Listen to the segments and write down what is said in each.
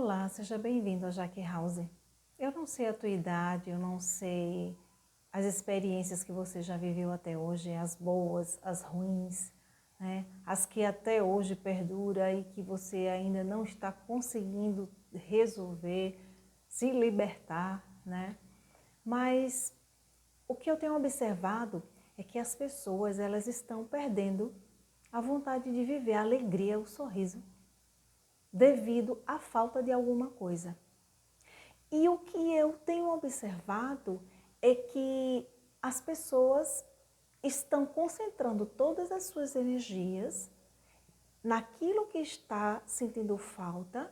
Olá, seja bem-vindo a Jaque House. Eu não sei a tua idade, eu não sei as experiências que você já viveu até hoje, as boas, as ruins, né? As que até hoje perdura e que você ainda não está conseguindo resolver, se libertar, né? Mas o que eu tenho observado é que as pessoas elas estão perdendo a vontade de viver, a alegria, o sorriso, devido à falta de alguma coisa. E o que eu tenho observado é que as pessoas estão concentrando todas as suas energias naquilo que está sentindo falta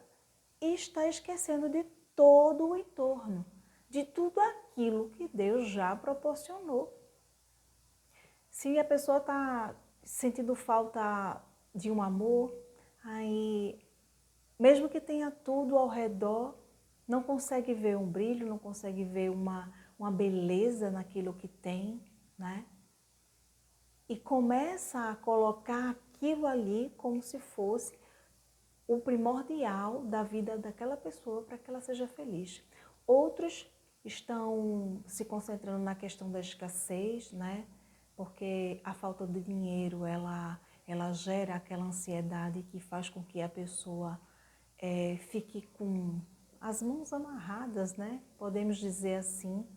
e está esquecendo de todo o entorno, de tudo aquilo que Deus já proporcionou. Se a pessoa está sentindo falta de um amor, aí mesmo que tenha tudo ao redor, não consegue ver um brilho, não consegue ver uma beleza naquilo que tem, né? E começa a colocar aquilo ali como se fosse o primordial da vida daquela pessoa para que ela seja feliz. Outros estão se concentrando na questão da escassez, né? Porque a falta de dinheiro, ela gera aquela ansiedade que faz com que a pessoa fique com as mãos amarradas, né? Podemos dizer assim.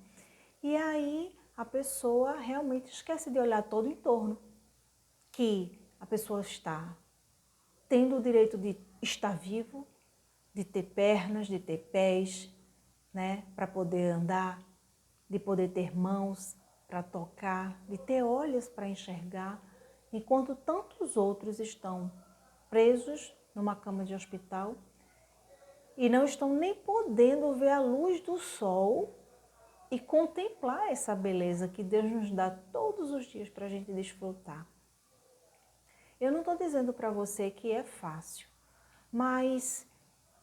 E aí a pessoa realmente esquece de olhar todo o entorno, que a pessoa está tendo o direito de estar vivo, de ter pernas, de ter pés, né? Para poder andar, de poder ter mãos para tocar, de ter olhos para enxergar, enquanto tantos outros estão presos numa cama de hospital e não estão nem podendo ver a luz do sol e contemplar essa beleza que Deus nos dá todos os dias para a gente desfrutar. Eu não estou dizendo para você que é fácil, mas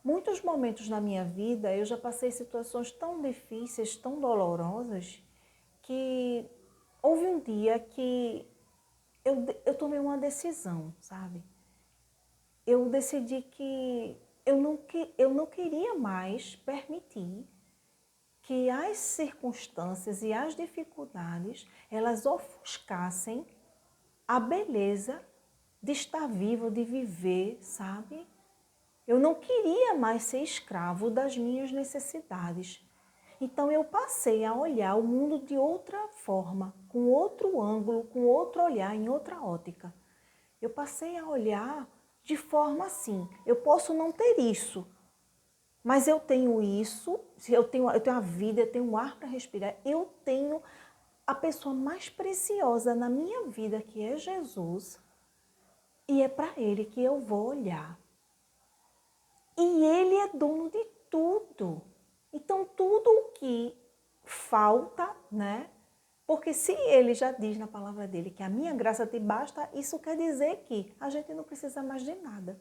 muitos momentos na minha vida eu já passei situações tão difíceis, tão dolorosas, que houve um dia que eu tomei uma decisão, sabe? Eu decidi que eu não queria mais permitir que as circunstâncias e as dificuldades, elas ofuscassem a beleza de estar vivo, de viver, sabe? Eu não queria mais ser escravo das minhas necessidades. Então eu passei a olhar o mundo de outra forma, com outro ângulo, com outro olhar, em outra ótica. Eu passei a olhar de forma assim, eu posso não ter isso, mas eu tenho isso, eu tenho a vida, eu tenho o ar para respirar, eu tenho a pessoa mais preciosa na minha vida, que é Jesus, e é para Ele que eu vou olhar. E Ele é dono de tudo. Então, tudo o que falta, né? Porque se Ele já diz na palavra dele que a minha graça te basta, isso quer dizer que a gente não precisa mais de nada.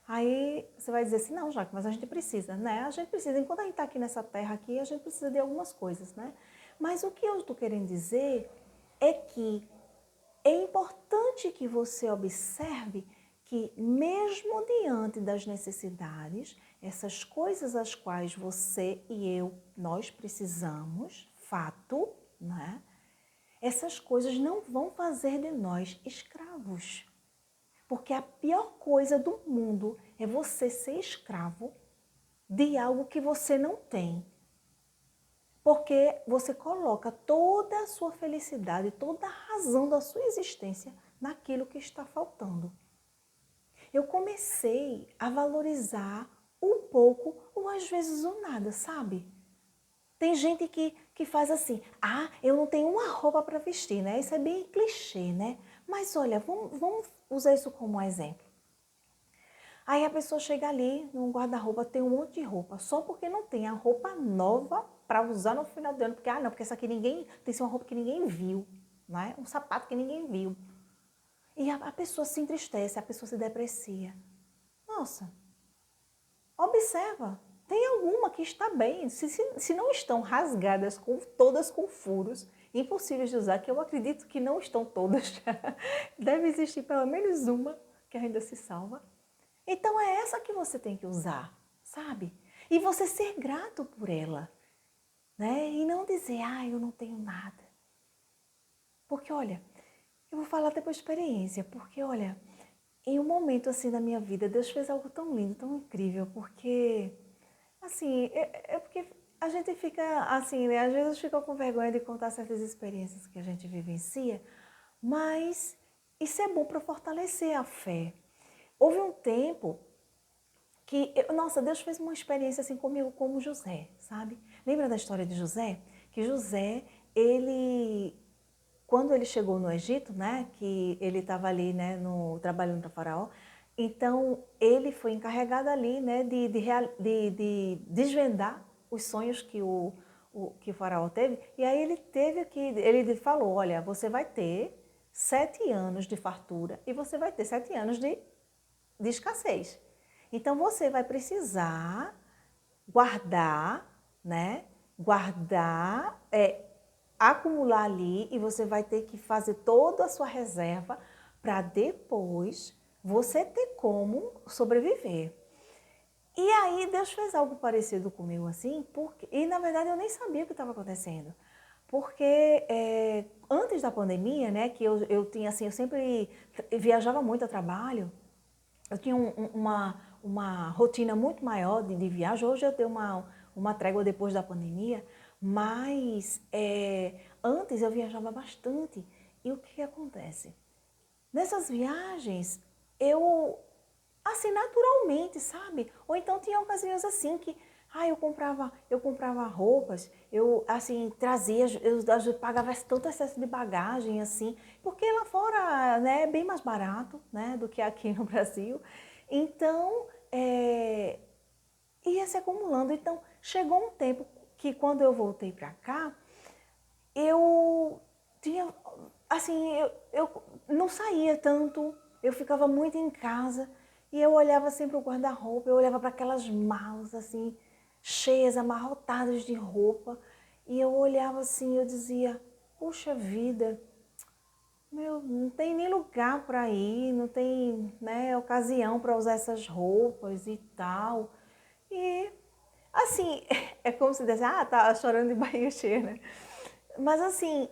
Aí você vai dizer assim, não, Jaque, mas a gente precisa, né? A gente precisa, enquanto a gente está aqui nessa terra aqui, a gente precisa de algumas coisas, né? Mas o que eu estou querendo dizer é que é importante que você observe que mesmo diante das necessidades, essas coisas às quais você e eu, nós precisamos, fato, né? Essas coisas não vão fazer de nós escravos. Porque a pior coisa do mundo é você ser escravo de algo que você não tem. Porque você coloca toda a sua felicidade, toda a razão da sua existência naquilo que está faltando. Eu comecei a valorizar um pouco ou às vezes o nada, sabe? Tem gente que faz assim, eu não tenho uma roupa para vestir, né? Isso é bem clichê, né? Mas olha, vamos usar isso como um exemplo. Aí a pessoa chega ali num guarda-roupa, tem um monte de roupa, só porque não tem a roupa nova para usar no final do ano. Porque, não, porque essa aqui ninguém, tem que ser uma roupa que ninguém viu, né? Um sapato que ninguém viu. E a pessoa se entristece, a pessoa se deprecia. Nossa, observa, tem alguma que está bem. Se não estão rasgadas, todas com furos, impossíveis de usar, que eu acredito que não estão todas. Deve existir pelo menos uma que ainda se salva. Então é essa que você tem que usar, sabe? E você ser grato por ela, né? E não dizer, eu não tenho nada. Porque, olha, eu vou falar até por experiência, porque, olha, em um momento assim da minha vida, Deus fez algo tão lindo, tão incrível, porque, assim, é porque a gente fica, assim, né? Às vezes fica com vergonha de contar certas experiências que a gente vivencia, mas isso é bom para fortalecer a fé. Houve um tempo que, nossa, Deus fez uma experiência assim comigo como José, sabe? Lembra da história de José? Que José, quando ele chegou no Egito, né, que ele estava ali, né, trabalhando para Faraó, então ele foi encarregado ali, né, de desvendar os sonhos que que o Faraó teve. E aí ele falou, olha, você vai ter 7 anos de fartura e você vai ter 7 anos de escassez. Então você vai precisar guardar, né? Guardar, acumular ali, e você vai ter que fazer toda a sua reserva para depois você ter como sobreviver. E aí Deus fez algo parecido comigo assim, e na verdade eu nem sabia o que estava acontecendo. Porque antes da pandemia, né, que eu tinha assim, eu sempre viajava muito a trabalho, eu tinha uma rotina muito maior de viagem. Hoje eu tenho uma trégua depois da pandemia, mas antes eu viajava bastante. E o que acontece? Nessas viagens, assim, naturalmente, sabe? Ou então tinha ocasiões assim que, eu comprava roupas, eu, assim, trazia, eu pagava tanto excesso de bagagem, assim, porque lá fora, né, é bem mais barato, né, do que aqui no Brasil. Então, ia se acumulando. Então, chegou um tempo que quando eu voltei para cá, eu tinha, assim, eu não saía tanto, eu ficava muito em casa e eu olhava sempre o guarda-roupa, eu olhava para aquelas malas assim, cheias, amarrotadas de roupa, e eu olhava assim, eu dizia, puxa vida, meu, não tem nem lugar para ir, não tem, né, ocasião para usar essas roupas e tal. E assim, é como se dissesse, tá chorando de barriga cheia, né? Mas assim,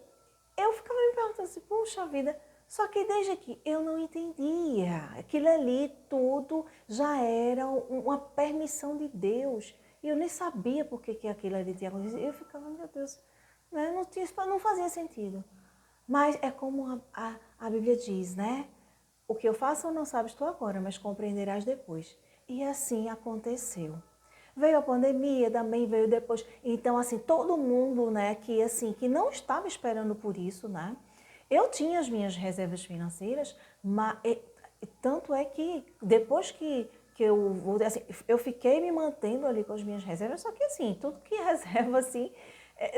eu ficava me perguntando assim, puxa vida, só que desde que eu não entendia. Aquilo ali tudo já era uma permissão de Deus. E eu nem sabia por que aquilo ali tinha acontecido. Eu ficava, meu Deus, né? Não fazia sentido. Mas é como a Bíblia diz, né? O que eu faço ou não sabes tu agora, mas compreenderás depois. E assim aconteceu. Veio a pandemia, também veio depois. Então, assim, todo mundo, né, que assim, que não estava esperando por isso, né? Eu tinha as minhas reservas financeiras, mas tanto é que depois que eu voltei, assim, eu fiquei me mantendo ali com as minhas reservas, só que assim, tudo que é reserva, assim,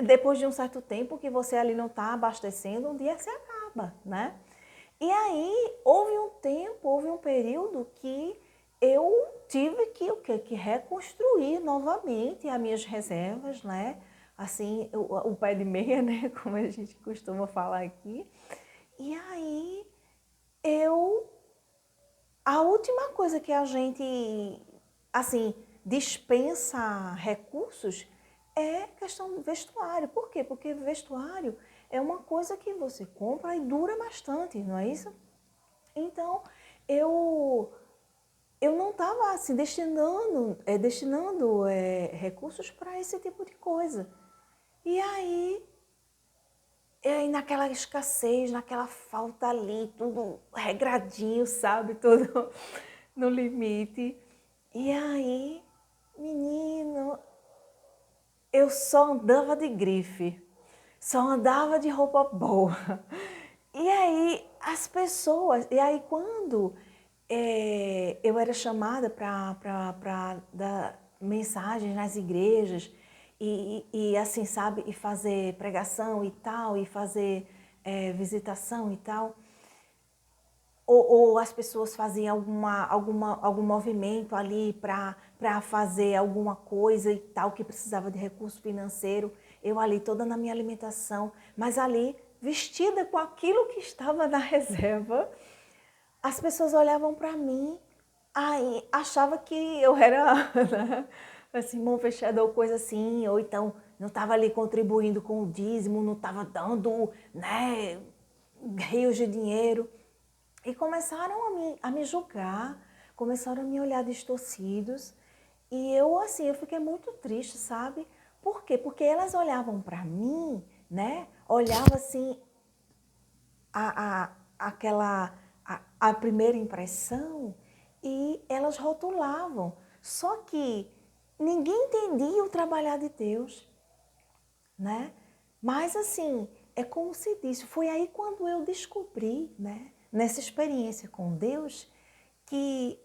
depois de um certo tempo que você ali não está abastecendo, um dia se acaba, né? E aí houve um período que eu tive que o quê? Que reconstruir novamente as minhas reservas, né? Assim, o pé de meia, né? Como a gente costuma falar aqui. E aí a última coisa que a gente, assim, dispensa recursos é questão do vestuário. Por quê? Porque vestuário é uma coisa que você compra e dura bastante, não é isso? Então, eu não estava assim, destinando recursos para esse tipo de coisa. E aí, naquela escassez, naquela falta ali, tudo regradinho, sabe? Tudo no limite. E aí, menino, eu só andava de grife, só andava de roupa boa. E aí, as pessoas, e aí quando eu era chamada para dar mensagens nas igrejas e assim, sabe, e fazer pregação e tal, e fazer visitação e tal, ou as pessoas faziam algum movimento ali para fazer alguma coisa e tal, que precisava de recurso financeiro, eu ali toda na minha alimentação, mas ali vestida com aquilo que estava na reserva, as pessoas olhavam para mim Aí achava que eu era, né, assim, mão fechada ou coisa assim, ou então não estava ali contribuindo com o dízimo, não estava dando, né, rios de dinheiro. E começaram a me julgar, começaram a me olhar distorcidos. E eu, assim, eu fiquei muito triste, sabe? Por quê? Porque elas olhavam para mim, né? Olhavam assim, aquela a primeira impressão e elas rotulavam. Só que ninguém entendia o trabalhar de Deus, né? Mas assim, é como se disse, foi aí quando eu descobri, né, nessa experiência com Deus, que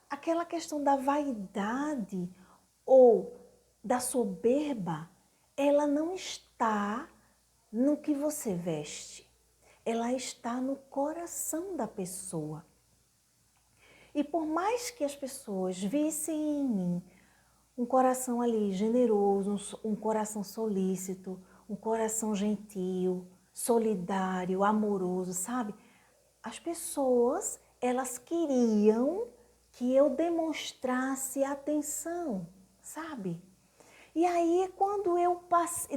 aquela questão da vaidade ou da soberba, ela não está no que você veste, ela está no coração da pessoa. E por mais que as pessoas vissem em mim um coração ali generoso, um coração solícito, um coração gentil, solidário, amoroso, sabe? As pessoas, elas queriam que eu demonstrasse atenção, sabe? E aí, quando eu passei,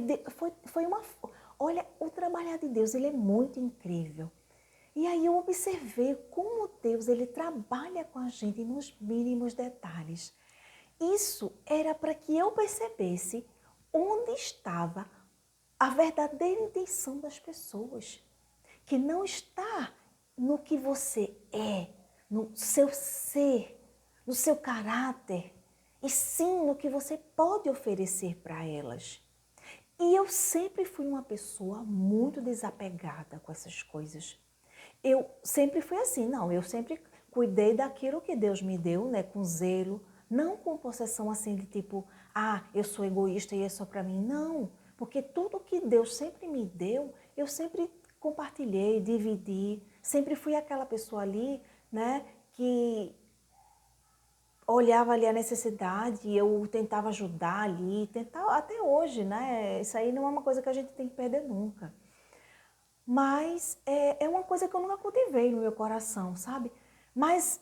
foi uma... Olha, o trabalhar de Deus, ele é muito incrível. E aí eu observei como Deus, ele trabalha com a gente nos mínimos detalhes. Isso era para que eu percebesse onde estava a verdadeira intenção das pessoas, que não está no que você é, no seu ser, no seu caráter, e sim no que você pode oferecer para elas. E eu sempre fui uma pessoa muito desapegada com essas coisas. Eu sempre fui assim, não, eu sempre cuidei daquilo que Deus me deu, né, com zelo, não com possessão assim de tipo, eu sou egoísta e é só para mim, não, porque tudo que Deus sempre me deu, eu sempre compartilhei, dividi, sempre fui aquela pessoa ali, né, que olhava ali a necessidade e eu tentava ajudar ali, tentava, até hoje, né, isso aí não é uma coisa que a gente tem que perder nunca. Mas é uma coisa que eu nunca cultivei no meu coração, sabe? Mas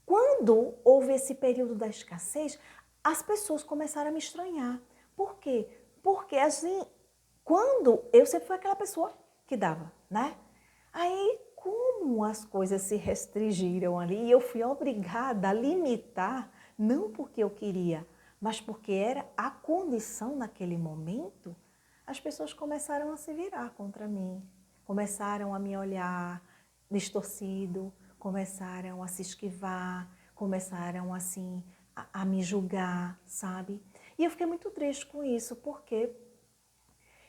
quando houve esse período da escassez, as pessoas começaram a me estranhar. Por quê? Porque assim, quando eu sempre fui aquela pessoa que dava, né? Aí, como as coisas se restringiram ali, e eu fui obrigada a limitar, não porque eu queria, mas porque era a condição naquele momento, as pessoas começaram a se virar contra mim, começaram a me olhar distorcido, começaram a se esquivar, começaram assim a me julgar, sabe? E eu fiquei muito triste com isso, porque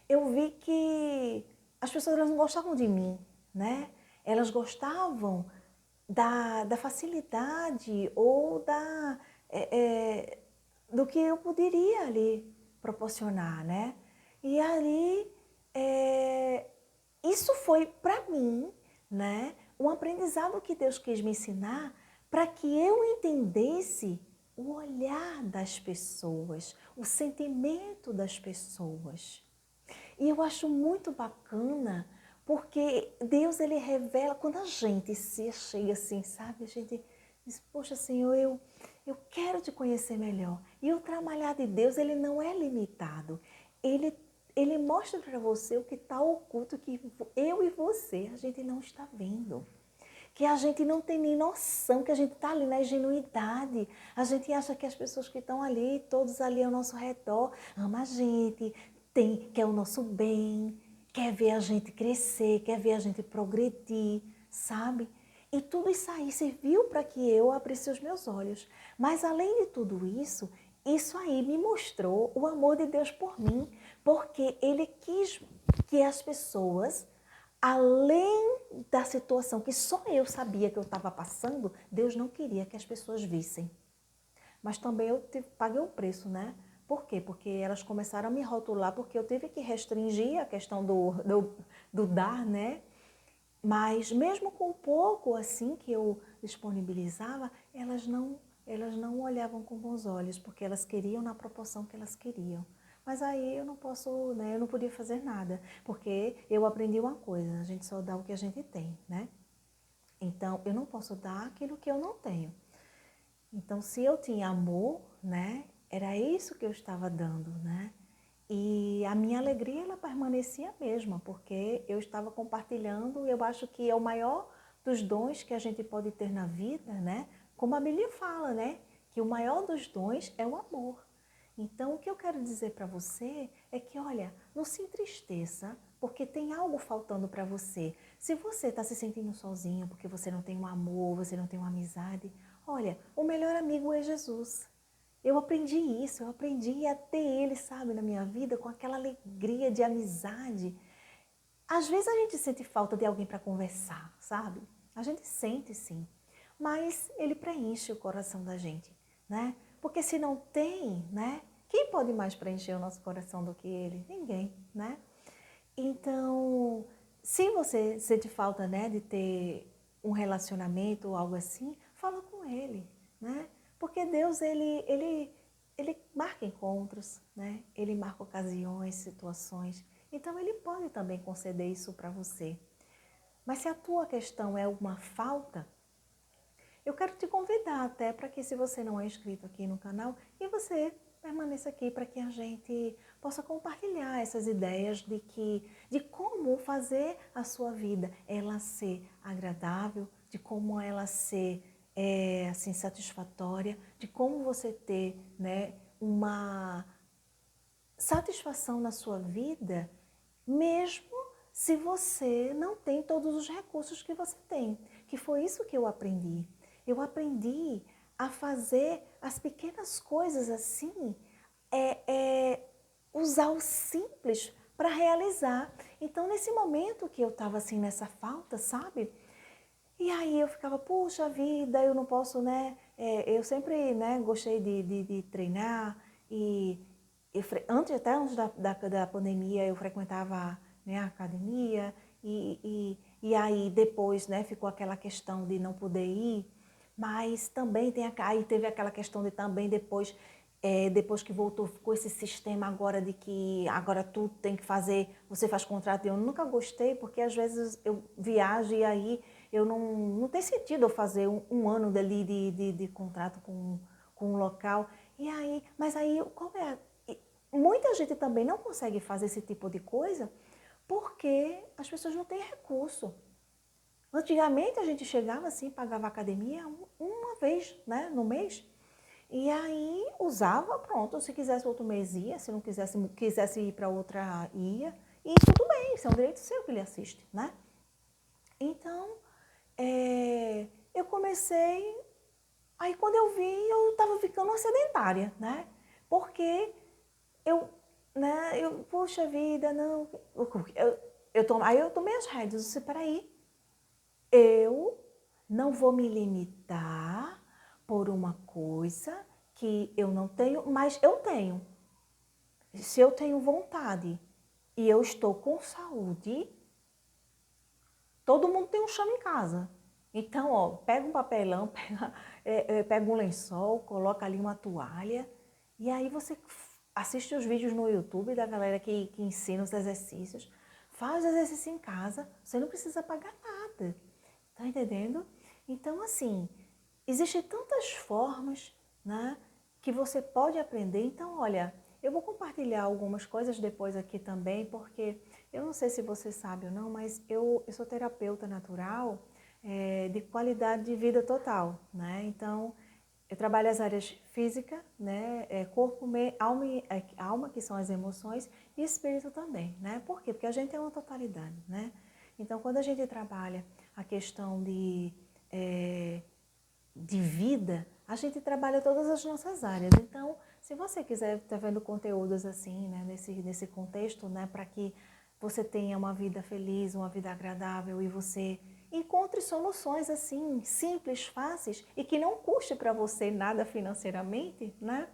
eu vi que as pessoas elas não gostavam de mim, né? Elas gostavam da facilidade ou do que eu poderia ali proporcionar, né? E ali, isso foi para mim, né? Um aprendizado que Deus quis me ensinar para que eu entendesse o olhar das pessoas, o sentimento das pessoas. E eu acho muito bacana, porque Deus, ele revela, quando a gente se chega assim, sabe? A gente diz, poxa Senhor, eu quero te conhecer melhor. E o trabalhar de Deus, ele não é limitado. Ele mostra para você o que está oculto, que eu e você, a gente não está vendo. Que a gente não tem nem noção, que a gente está ali na ingenuidade. A gente acha que as pessoas que estão ali, todos ali ao nosso redor, amam a gente, quer o nosso bem, quer ver a gente crescer, quer ver a gente progredir, sabe? E tudo isso aí serviu para que eu abrisse os meus olhos. Mas além de tudo isso aí me mostrou o amor de Deus por mim, porque Ele quis que as pessoas, além da situação que só eu sabia que eu estava passando, Deus não queria que as pessoas vissem. Mas também eu paguei o preço, né? Por quê? Porque elas começaram a me rotular, porque eu tive que restringir a questão do dar, né? Mas mesmo com pouco assim que eu disponibilizava, elas não olhavam com bons olhos, porque elas queriam na proporção que elas queriam. Mas aí eu não posso, né, eu não podia fazer nada, porque eu aprendi uma coisa, a gente só dá o que a gente tem, né? Então, eu não posso dar aquilo que eu não tenho. Então, se eu tinha amor, né, era isso que eu estava dando, né? E a minha alegria, ela permanecia a mesma, porque eu estava compartilhando, eu acho que é o maior dos dons que a gente pode ter na vida, né? Como a Bíblia fala, né? Que o maior dos dons é o amor. Então, o que eu quero dizer para você é que, olha, não se entristeça, porque tem algo faltando para você. Se você está se sentindo sozinho, porque você não tem um amor, você não tem uma amizade, olha, o melhor amigo é Jesus. Eu aprendi isso, eu aprendi a ter ele, sabe, na minha vida, com aquela alegria de amizade. Às vezes a gente sente falta de alguém para conversar, sabe? A gente sente sim, mas ele preenche o coração da gente, né? Porque se não tem, né? Quem pode mais preencher o nosso coração do que ele? Ninguém, né? Então, se você sente falta, né, de ter um relacionamento ou algo assim, fala com ele, né? Porque Deus, ele marca encontros, né? Ele marca ocasiões, situações. Então, ele pode também conceder isso para você. Mas se a tua questão é uma falta, eu quero te convidar até para que, se você não é inscrito aqui no canal, que você permaneça aqui para que a gente possa compartilhar essas ideias de como fazer a sua vida ela ser agradável, de como ela ser assim, satisfatória, de como você ter, né, uma satisfação na sua vida, mesmo se você não tem todos os recursos que você tem. Que foi isso que eu aprendi. Eu aprendi a fazer as pequenas coisas assim, usar o simples para realizar. Então, nesse momento que eu estava assim nessa falta, sabe? E aí eu ficava, puxa vida, eu não posso, né? Eu sempre, né, gostei de treinar e até antes da pandemia eu frequentava, né, a academia e aí depois, né, ficou aquela questão de não poder ir, mas também aí teve aquela questão de também depois que voltou, ficou esse sistema agora de que agora tudo tem que fazer, você faz contrato. Eu nunca gostei, porque às vezes eu viajo e aí eu não tem sentido eu fazer um ano dali de contrato com um local. E aí, mas aí, muita gente também não consegue fazer esse tipo de coisa porque as pessoas não têm recurso. Antigamente a gente chegava assim, pagava academia uma vez, né, no mês. E aí usava, pronto, se quisesse outro mês ia, se não quisesse ir para outra ia. E tudo bem, isso é um direito seu que ele assiste, né? Então, eu comecei, aí quando eu vi, eu estava ficando uma sedentária, né? Porque eu, puxa vida, não, aí eu tomei as rédeas, eu disse, peraí, eu não vou me limitar por uma coisa que eu não tenho, mas eu tenho. Se eu tenho vontade e eu estou com saúde, todo mundo tem um chão em casa. Então, ó, pega um papelão, pega um lençol, coloca ali uma toalha e aí você assiste os vídeos no YouTube da galera que ensina os exercícios. Faz exercício em casa, você não precisa pagar nada. Tá entendendo? Então, assim, existem tantas formas, né, que você pode aprender. Então, olha, eu vou compartilhar algumas coisas depois aqui também, porque eu não sei se você sabe ou não, mas eu sou terapeuta natural de qualidade de vida total, né? Então, eu trabalho as áreas física, né, corpo, alma, que são as emoções, e espírito também, né? Por quê? Porque a gente é uma totalidade, né? Então, quando a gente trabalha a questão de vida, a gente trabalha todas as nossas áreas. Então, se você quiser estar vendo conteúdos assim, né, nesse contexto, né, para que você tenha uma vida feliz, uma vida agradável e você encontre soluções assim, simples, fáceis e que não custe para você nada financeiramente, né?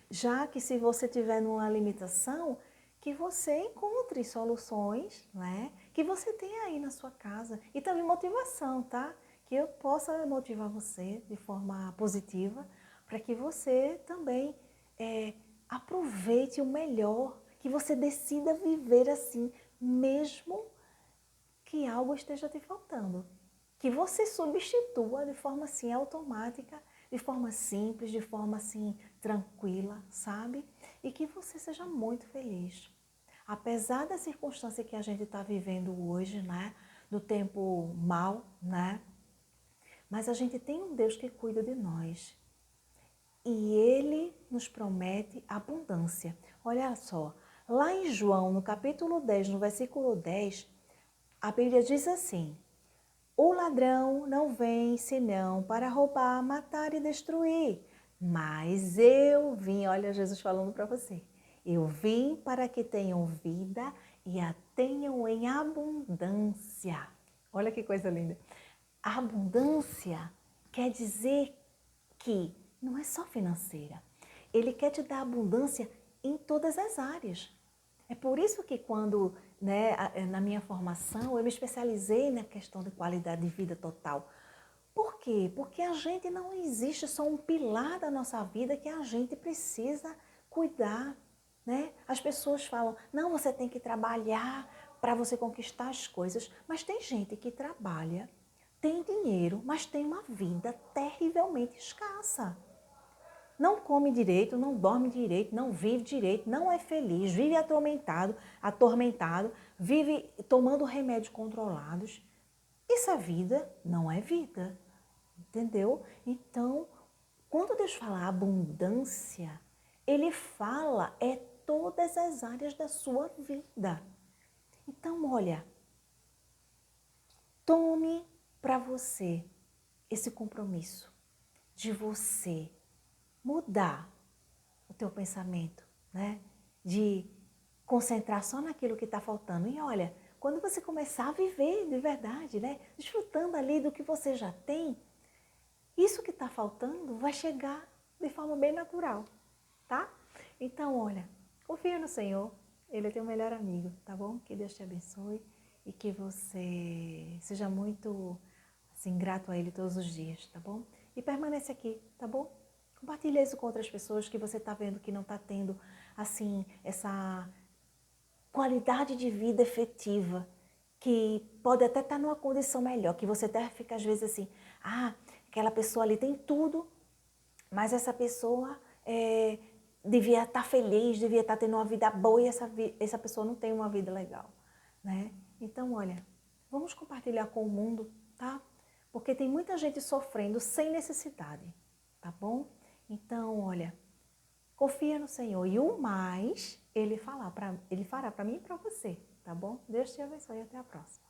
Já que se você tiver numa limitação, que você encontre soluções, né? Que você tenha aí na sua casa. E também motivação, tá? Que eu possa motivar você de forma positiva, para que você também aproveite o melhor, que você decida viver assim, mesmo que algo esteja te faltando. que você substitua de forma assim automática, de forma simples, de forma assim tranquila, sabe? E que você seja muito feliz. Apesar da circunstância que a gente está vivendo hoje, né? Do tempo mal, né? Mas a gente tem um Deus que cuida de nós. E Ele nos promete abundância. Olha só, lá em João, no capítulo 10, no versículo 10, a Bíblia diz assim: o ladrão não vem senão para roubar, matar e destruir. Mas eu vim, olha Jesus falando para você, eu vim para que tenham vida e a tenham em abundância. Olha que coisa linda. A abundância quer dizer que não é só financeira. Ele quer te dar abundância em todas as áreas. É por isso que quando, né, na minha formação, eu me especializei na questão de qualidade de vida total. Por quê? Porque a gente não existe só um pilar da nossa vida que a gente precisa cuidar, né? As pessoas falam, não, você tem que trabalhar para você conquistar as coisas. Mas tem gente que trabalha, tem dinheiro, mas tem uma vida terrivelmente escassa. Não come direito, não dorme direito, não vive direito, não é feliz, vive atormentado, vive tomando remédios controlados. Essa vida não é vida, entendeu? Então, quando Deus fala abundância, Ele fala todas as áreas da sua vida. Então, olha, tome para você esse compromisso de você mudar o teu pensamento, né? De concentrar só naquilo que está faltando. E olha, quando você começar a viver de verdade, né? Desfrutando ali do que você já tem, isso que está faltando vai chegar de forma bem natural, tá? Então, olha, confia no Senhor, Ele é teu melhor amigo, tá bom? Que Deus te abençoe e que você seja muito, assim, grato a Ele todos os dias, tá bom? E permanece aqui, tá bom? Compartilha isso com outras pessoas que você está vendo que não está tendo, assim, essa qualidade de vida efetiva, que pode até estar numa condição melhor, que você até fica às vezes assim, aquela pessoa ali tem tudo, mas essa pessoa devia estar feliz, devia estar tendo uma vida boa e essa pessoa não tem uma vida legal, né? Então, olha, vamos compartilhar com o mundo, tá? Porque tem muita gente sofrendo sem necessidade, tá bom? Então, olha, confia no Senhor e o mais Ele fará para mim e para você, tá bom? Deus te abençoe e até a próxima.